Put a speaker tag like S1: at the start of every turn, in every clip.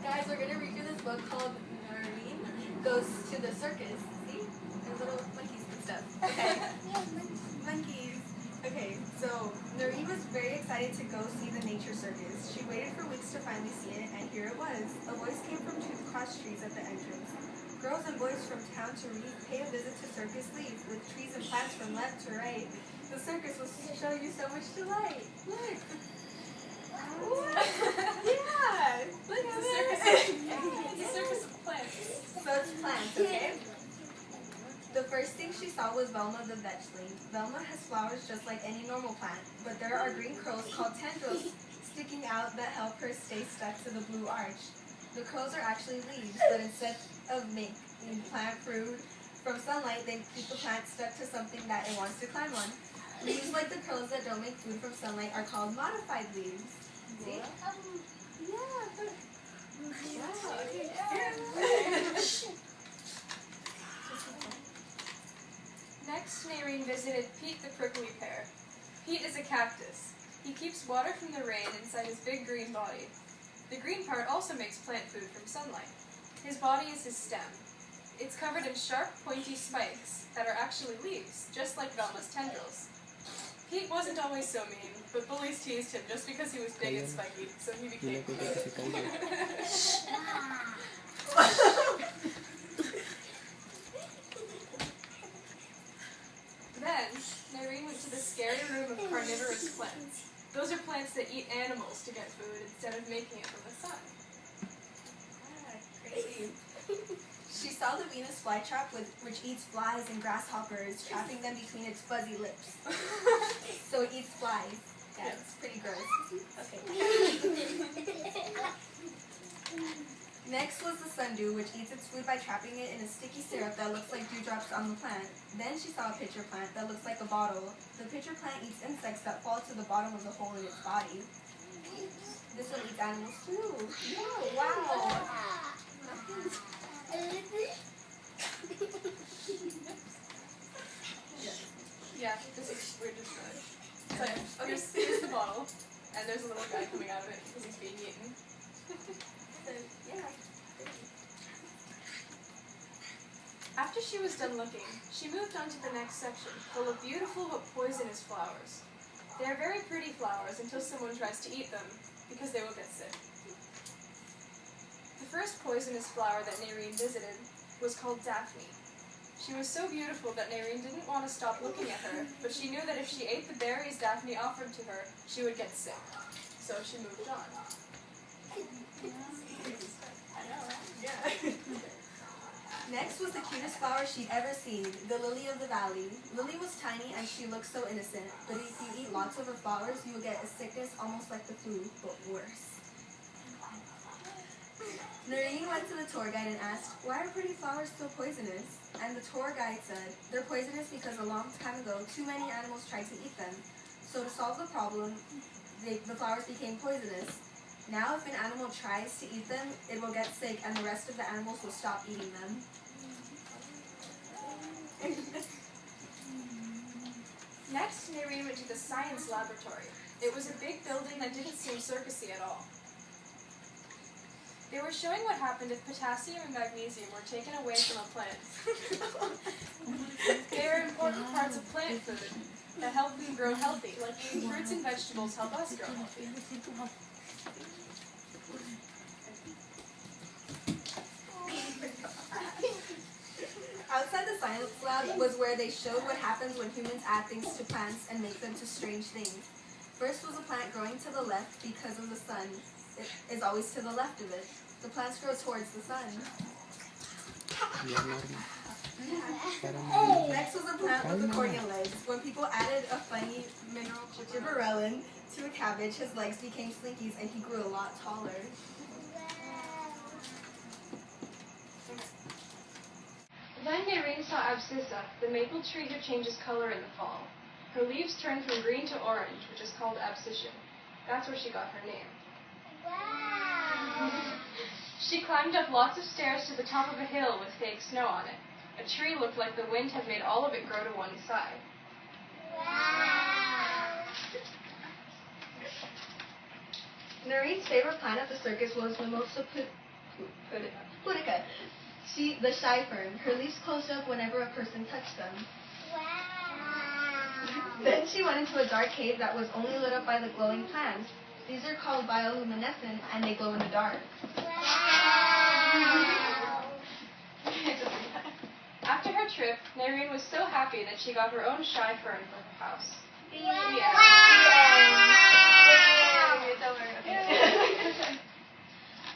S1: Guys, we're gonna read through this book called Noreen Goes to the Circus. See? There's little monkeys and stuff. Okay. Monkeys. Okay, so Noreen was very excited to go see the nature circus. She waited for weeks to finally see it, and here it was. A voice came from two cross trees at the entrance. Girls and boys from town to read, pay a visit to Circus Leaf, with trees and plants from left to right. The circus will show you so much delight. Look. What? Yeah. Look at this.
S2: It's a circus of plants.
S1: So it's plants, okay? The first thing she saw was Velma the vetchling. Velma has flowers just like any normal plant, but there are green curls called tendrils sticking out that help her stay stuck to the blue arch. The curls are actually leaves, but instead of making plant fruit from sunlight, they keep the plant stuck to something that it wants to climb on. Leaves like the curls that don't make food from sunlight are called modified leaves. See? Yeah, but... Wow, okay. Yeah.
S2: Next, Noreen visited Pete the prickly pear. Pete is a cactus. He keeps water from the rain inside his big green body. The green part also makes plant food from sunlight. His body is his stem. It's covered in sharp, pointy spikes that are actually leaves, just like Velma's tendrils. Pete wasn't always so mean, but bullies teased him just because he was big and spiky, so he became Then, Noreen went to the scary room of carnivorous plants. Those are plants that eat animals to get food instead of making it from the sun.
S1: Crazy. She saw the Venus flytrap, which eats flies and grasshoppers, trapping them between its fuzzy lips. So it eats flies. Yeah, it's pretty gross. Okay. Next was the sundew, which eats its food by trapping it in a sticky syrup that looks like dewdrops on the plant. Then she saw a pitcher plant that looks like a bottle. The pitcher plant eats insects that fall to the bottom of the hole in its body. This one eats animals too. Yeah, wow.
S2: Yeah, this is, we're just good. So, here's the bottle, and there's a little guy coming out of it because he's being eaten.
S1: Yeah.
S2: After she was done looking, she moved on to the next section, full of beautiful but poisonous flowers. They are very pretty flowers until someone tries to eat them, because they will get sick. The first poisonous flower that Noreen visited was called Daphne. She was so beautiful that Noreen didn't want to stop looking at her, but she knew that if she ate the berries Daphne offered to her, she would get sick. So she moved on.
S1: Yeah. Next was the cutest flower she'd ever seen, the lily of the valley. Lily was tiny and she looked so innocent, but if you eat lots of her flowers, you will get a sickness almost like the flu, but worse. Noreen went to the tour guide and asked, "Why are pretty flowers so poisonous?" And the tour guide said, "They're poisonous because a long time ago, too many animals tried to eat them. So to solve the problem, the flowers became poisonous. Now if an animal tries to eat them, it will get sick and the rest of the animals will stop eating them."
S2: Next, Noreen went to the science laboratory. It was a big building that didn't seem circusy at all. They were showing what happened if potassium and magnesium were taken away from a plant. They are important parts of plant food that help them grow healthy, like eating fruits and vegetables help us grow healthy.
S1: Outside the science lab was where they showed what happens when humans add things to plants and make them to strange things. First was a plant growing to the left because of the sun. It is always to the left of it. The plants grow towards the sun. Next was a plant with accordion legs. When people added a funny mineral called gibberellin to a cabbage, his legs became slinkies and he grew a lot taller.
S2: Then Noreen saw Abscissa, the maple tree who changes color in the fall. Her leaves turn from green to orange, which is called abscission. That's where she got her name.
S3: Wow!
S2: She climbed up lots of stairs to the top of a hill with fake snow on it. A tree looked like the wind had made all of it grow to one side.
S3: Wow!
S1: Noreen's favorite plant at the circus was Mimosa Pudica. The shy fern. Her leaves closed up whenever a person touched them.
S3: Wow.
S1: Then she went into a dark cave that was only lit up by the glowing plants. These are called bioluminescent, and they glow in the dark.
S3: Wow.
S2: After her trip, Nareen was so happy that she got her own shy fern for her house.
S3: Wow.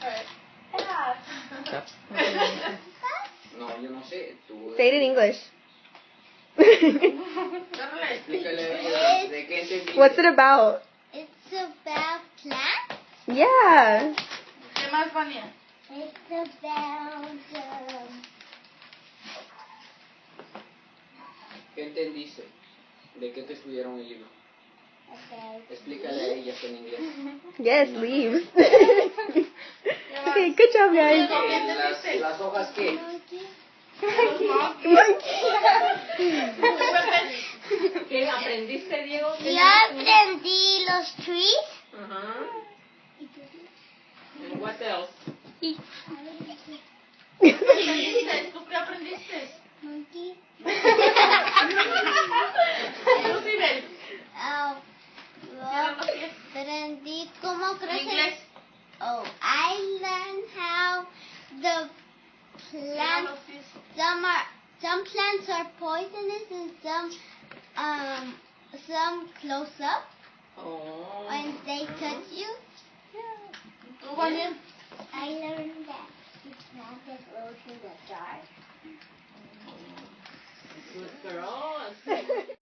S2: Alright.
S4: No, yo no sé. Tú,
S1: Say it in English.
S4: explícale de qué entendiste.
S1: What's it about?
S3: It's about plants.
S1: Yeah.
S5: ¿Qué más, Vania?
S3: It's about
S4: ¿Qué entendiste? ¿De qué te estudiaron el libro? Explícale a ellas en inglés.
S1: Yes, leaves. Okay, good job, guys.
S4: Las hojas qué?
S3: monkey.
S5: ¿Qué aprendiste, Diego?
S3: Yo aprendí los trees.
S5: Ajá. And what else?
S3: Monkey.
S5: ¿Tú qué aprendiste?
S3: Monkey.
S5: Lucibel.
S3: Yo aprendí cómo crecer.
S5: Inglés.
S3: Oh, I learned how the plants. Some plants are poisonous and some close up
S5: Oh.
S3: when they touch you.
S5: ¿Tú, Vania?
S3: I learned that the plant that glows in the dark.
S5: Good girl.